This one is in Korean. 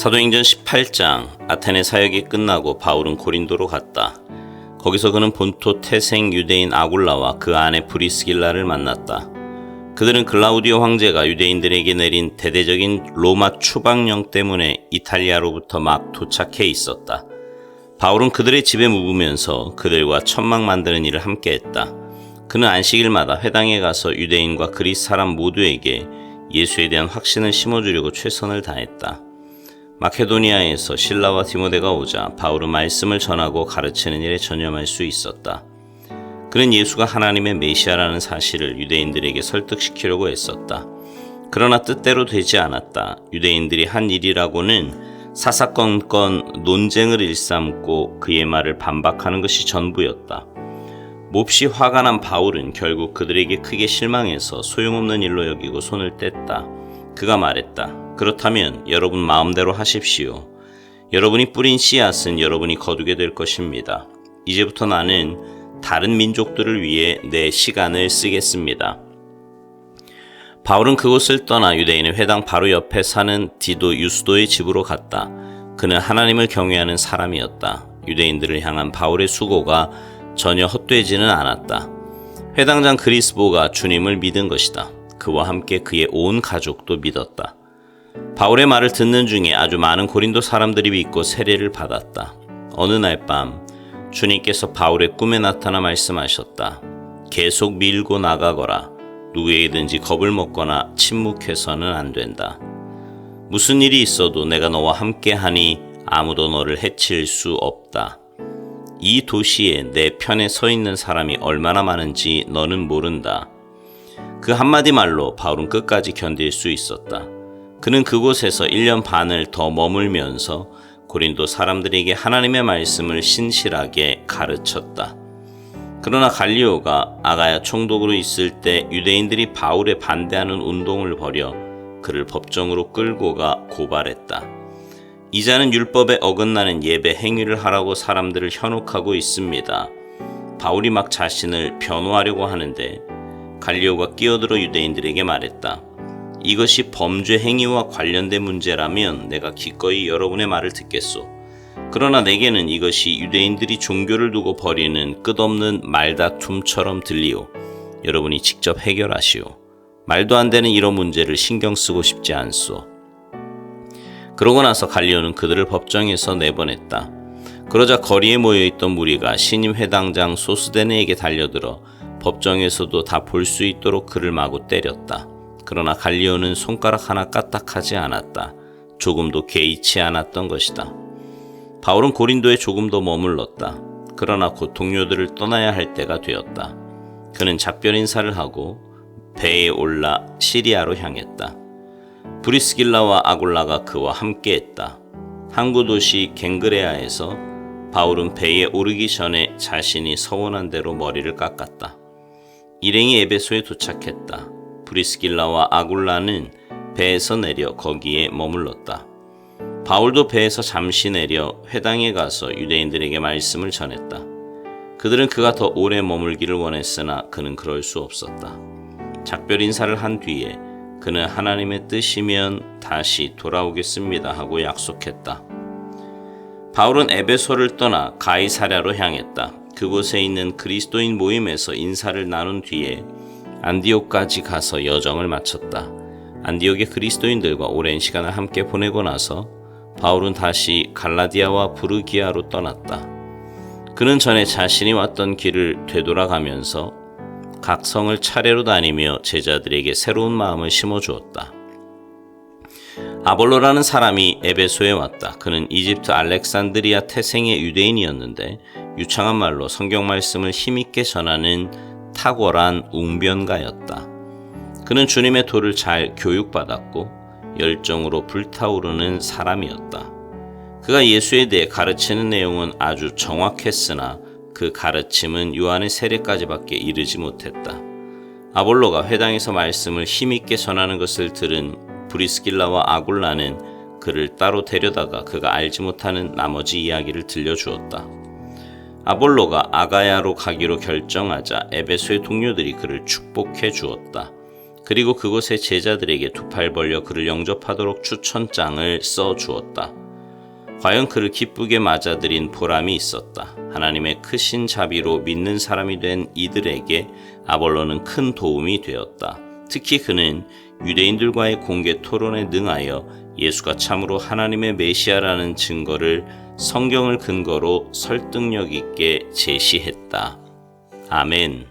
사도행전 18장. 아테네 사역이 끝나고 바울은 고린도로 갔다. 거기서 그는 본토 태생 유대인 아굴라와 그 아내 브리스길라를 만났다. 그들은 글라우디오 황제가 유대인들에게 내린 대대적인 로마 추방령 때문에 이탈리아로부터 막 도착해 있었다. 바울은 그들의 집에 묵으면서 그들과 천막 만드는 일을 함께했다. 그는 안식일마다 회당에 가서 유대인과 그리스 사람 모두에게 예수에 대한 확신을 심어주려고 최선을 다했다. 마케도니아에서 실라와 디모데가 오자 바울은 말씀을 전하고 가르치는 일에 전념할 수 있었다. 그는 예수가 하나님의 메시아라는 사실을 유대인들에게 설득시키려고 했었다. 그러나 뜻대로 되지 않았다. 유대인들이 한 일이라고는 사사건건 논쟁을 일삼고 그의 말을 반박하는 것이 전부였다. 몹시 화가 난 바울은 결국 그들에게 크게 실망해서 소용없는 일로 여기고 손을 뗐다. 그가 말했다. 그렇다면 여러분 마음대로 하십시오. 여러분이 뿌린 씨앗은 여러분이 거두게 될 것입니다. 이제부터 나는 다른 민족들을 위해 내 시간을 쓰겠습니다. 바울은 그곳을 떠나 유대인의 회당 바로 옆에 사는 디도 유스도의 집으로 갔다. 그는 하나님을 경외하는 사람이었다. 유대인들을 향한 바울의 수고가 전혀 헛되지는 않았다. 회당장 그리스보가 주님을 믿은 것이다. 그와 함께 그의 온 가족도 믿었다. 바울의 말을 듣는 중에 아주 많은 고린도 사람들이 믿고 세례를 받았다. 어느 날 밤 주님께서 바울의 꿈에 나타나 말씀하셨다. 계속 밀고 나가거라. 누구에게든지 겁을 먹거나 침묵해서는 안 된다. 무슨 일이 있어도 내가 너와 함께하니 아무도 너를 해칠 수 없다. 이 도시에 내 편에 서 있는 사람이 얼마나 많은지 너는 모른다. 그 한마디 말로 바울은 끝까지 견딜 수 있었다. 그는 그곳에서 1년 반을 더 머물면서 고린도 사람들에게 하나님의 말씀을 신실하게 가르쳤다. 그러나 갈리오가 아가야 총독으로 있을 때 유대인들이 바울에 반대하는 운동을 벌여 그를 법정으로 끌고 가 고발했다. 이자는 율법에 어긋나는 예배 행위를 하라고 사람들을 현혹하고 있습니다. 바울이 막 자신을 변호하려고 하는데 갈리오가 끼어들어 유대인들에게 말했다. 이것이 범죄 행위와 관련된 문제라면 내가 기꺼이 여러분의 말을 듣겠소. 그러나 내게는 이것이 유대인들이 종교를 두고 벌이는 끝없는 말다툼처럼 들리오. 여러분이 직접 해결하시오. 말도 안 되는 이런 문제를 신경 쓰고 싶지 않소. 그러고 나서 갈리오는 그들을 법정에서 내보냈다. 그러자 거리에 모여있던 무리가 신임 회당장 소스데네에게 달려들어 법정에서도 다 볼 수 있도록 그를 마구 때렸다. 그러나 갈리오는 손가락 하나 까딱하지 않았다. 조금도 개의치 않았던 것이다. 바울은 고린도에 조금 더 머물렀다. 그러나 곧 동료들을 떠나야 할 때가 되었다. 그는 작별 인사를 하고 배에 올라 시리아로 향했다. 브리스길라와 아굴라가 그와 함께했다. 항구 도시 갱그레아에서 바울은 배에 오르기 전에 자신이 서원한 대로 머리를 깎았다. 일행이 에베소에 도착했다. 브리스길라와 아굴라는 배에서 내려 거기에 머물렀다. 바울도 배에서 잠시 내려 회당에 가서 유대인들에게 말씀을 전했다. 그들은 그가 더 오래 머물기를 원했으나 그는 그럴 수 없었다. 작별 인사를 한 뒤에 그는 하나님의 뜻이면 다시 돌아오겠습니다 하고 약속했다. 바울은 에베소를 떠나 가이사랴로 향했다. 그곳에 있는 그리스도인 모임에서 인사를 나눈 뒤에 안디옥까지 가서 여정을 마쳤다. 안디옥의 그리스도인들과 오랜 시간을 함께 보내고 나서 바울은 다시 갈라디아와 부르기아로 떠났다. 그는 전에 자신이 왔던 길을 되돌아가면서 각 성을 차례로 다니며 제자들에게 새로운 마음을 심어주었다. 아볼로라는 사람이 에베소에 왔다. 그는 이집트 알렉산드리아 태생의 유대인이었는데 유창한 말로 성경 말씀을 힘있게 전하는 탁월한 웅변가였다. 그는 주님의 도를 잘 교육받았고 열정으로 불타오르는 사람이었다. 그가 예수에 대해 가르치는 내용은 아주 정확했으나 그 가르침은 요한의 세례까지밖에 이르지 못했다. 아볼로가 회당에서 말씀을 힘있게 전하는 것을 들은 브리스길라와 아굴라는 그를 따로 데려다가 그가 알지 못하는 나머지 이야기를 들려주었다. 아볼로가 아가야로 가기로 결정하자 에베소의 동료들이 그를 축복해 주었다. 그리고 그곳의 제자들에게 두 팔 벌려 그를 영접하도록 추천장을 써 주었다. 과연 그를 기쁘게 맞아들인 보람이 있었다. 하나님의 크신 자비로 믿는 사람이 된 이들에게 아볼로는 큰 도움이 되었다. 특히 그는 유대인들과의 공개 토론에 능하여 예수가 참으로 하나님의 메시아라는 증거를 성경을 근거로 설득력 있게 제시했다. 아멘.